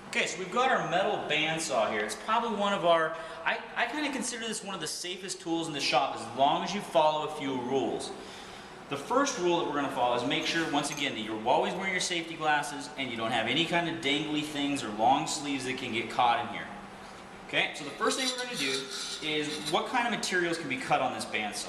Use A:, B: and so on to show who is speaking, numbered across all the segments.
A: Okay, so we've got our metal bandsaw here. It's probably one of our, I kind of consider this one of the safest tools in the shop as long as you follow a few rules. The first rule that we're going to follow is make sure, once again, that you're always wearing your safety glasses and you don't have any kind of dangly things or long sleeves that can get caught in here. Okay, so the first thing we're going to do is what kind of materials can be cut on this bandsaw.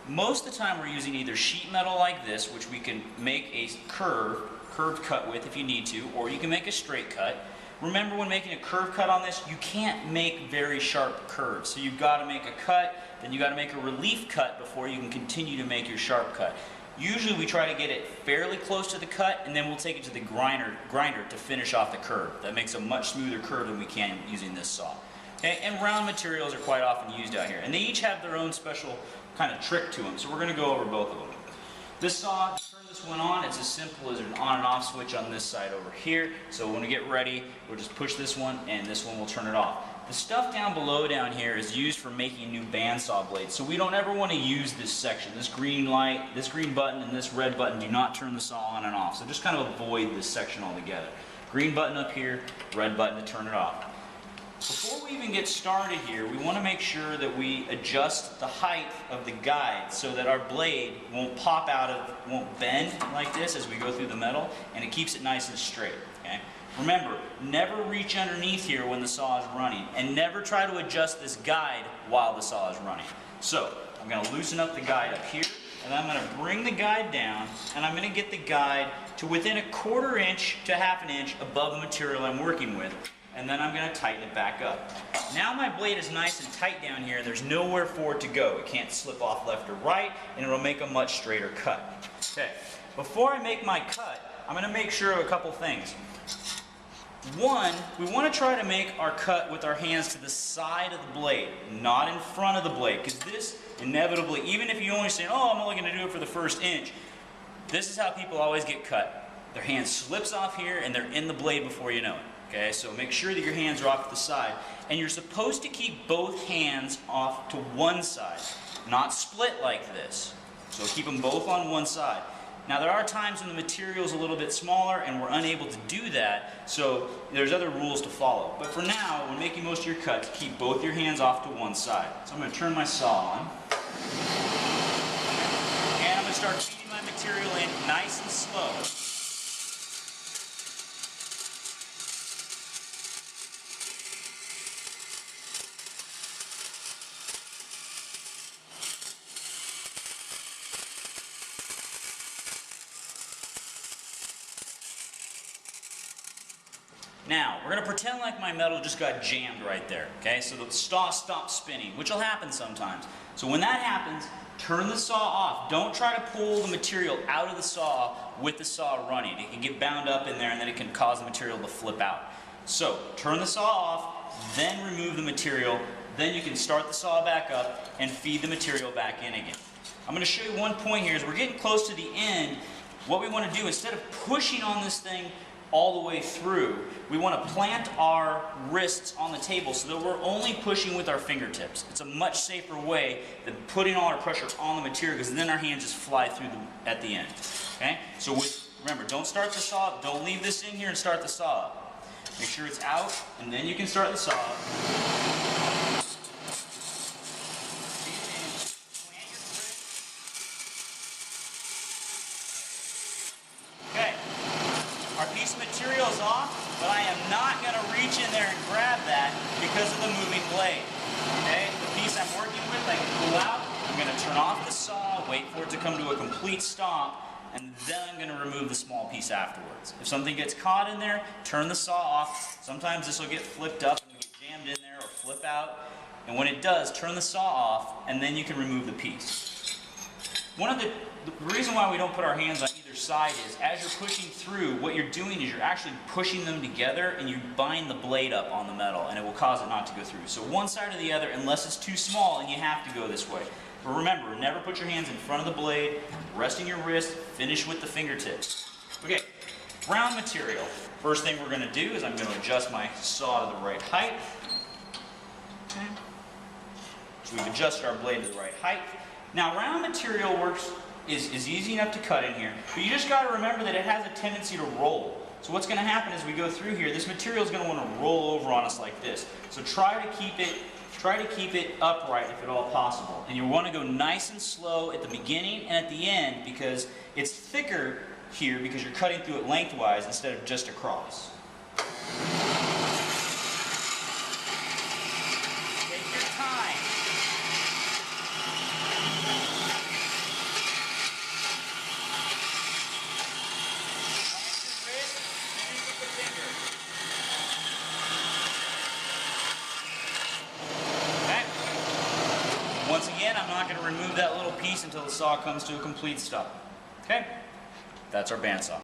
A: Most of the time we're using either sheet metal like this, which we can make a curved cut with if you need to, or you can make a straight cut. Remember, when making a curved cut on this, you can't make very sharp curves. So you've got to make a cut, then you've got to make a relief cut before you can continue to make your sharp cut. Usually we try to get it fairly close to the cut, and then we'll take it to the grinder to finish off the curve. That makes a much smoother curve than we can using this saw. Okay? And round materials are quite often used out here. And they each have their own special kind of trick to them. So we're going to go over both of them. This saw, turn this one on, it's as simple as an on and off switch on this side over here. So when we get ready, we'll just push this one and this one will turn it off. The stuff down below down here is used for making new bandsaw blades. So we don't ever want to use this section. This green light, this green button, and this red button do not turn the saw on and off. So just kind of avoid this section altogether. Green button up here, red button to turn it off. Before we even get started here, we want to make sure that we adjust the height of the guide so that our blade won't pop out of, won't bend like this as we go through the metal, and it keeps it nice and straight. Okay? Remember, never reach underneath here when the saw is running, and never try to adjust this guide while the saw is running. So, I'm going to loosen up the guide up here, and I'm going to bring the guide down, and I'm going to get the guide to within 1/4 inch to 1/2 inch above the material I'm working with. And then I'm going to tighten it back up. Now my blade is nice and tight down here, and there's nowhere for it to go. It can't slip off left or right, and it'll make a much straighter cut. Okay, before I make my cut, I'm going to make sure of a couple things. One, we want to try to make our cut with our hands to the side of the blade, not in front of the blade, because this inevitably, even if you only say, oh, I'm only going to do it for the first inch, this is how people always get cut. Their hand slips off here, and they're in the blade before you know it. Okay, so make sure that your hands are off to the side. And you're supposed to keep both hands off to one side, not split like this. So keep them both on one side. Now there are times when the material is a little bit smaller and we're unable to do that, so there's other rules to follow. But for now, when making most of your cuts, keep both your hands off to one side. So I'm going to turn my saw on. And I'm going to start feeding my material in nice and slow. Now, we're going to pretend like my metal just got jammed right there, okay? So the saw stops spinning, which will happen sometimes. So when that happens, turn the saw off. Don't try to pull the material out of the saw with the saw running. It can get bound up in there and then it can cause the material to flip out. So, turn the saw off, then remove the material, then you can start the saw back up and feed the material back in again. I'm going to show you one point here. As we're getting close to the end, what we want to do, instead of pushing on this thing all the way through, we want to plant our wrists on the table so that we're only pushing with our fingertips. It's a much safer way than putting all our pressure on the material, because then our hands just fly through at the end. Okay? So remember, don't start the saw, don't leave this in here and start the saw up. Make sure it's out, and then you can start the saw up. Our piece of material is off, but I am not going to reach in there and grab that because of the moving blade. Okay? The piece I'm working with, I can pull out. I'm going to turn off the saw, wait for it to come to a complete stop, and then I'm going to remove the small piece afterwards. If something gets caught in there, turn the saw off. Sometimes this will get flipped up and get jammed in there or flip out. And when it does, turn the saw off, and then you can remove the piece. The reason why we don't put our hands on either side is, as you're pushing through, what you're doing is you're actually pushing them together and you bind the blade up on the metal, and it will cause it not to go through. So one side or the other, unless it's too small and you have to go this way. But remember, never put your hands in front of the blade, resting your wrist, finish with the fingertips. Okay, round material. First thing we're going to do is I'm going to adjust my saw to the right height. Okay. So we've adjusted our blade to the right height. Now, round material is easy enough to cut in here, but you just got to remember that it has a tendency to roll. So what's going to happen as we go through here, this material is going to want to roll over on us like this. So try to keep it upright if at all possible. And you want to go nice and slow at the beginning and at the end because it's thicker here because you're cutting through it lengthwise instead of just across. Take your time. Once again, I'm not going to remove that little piece until the saw comes to a complete stop. Okay? That's our bandsaw.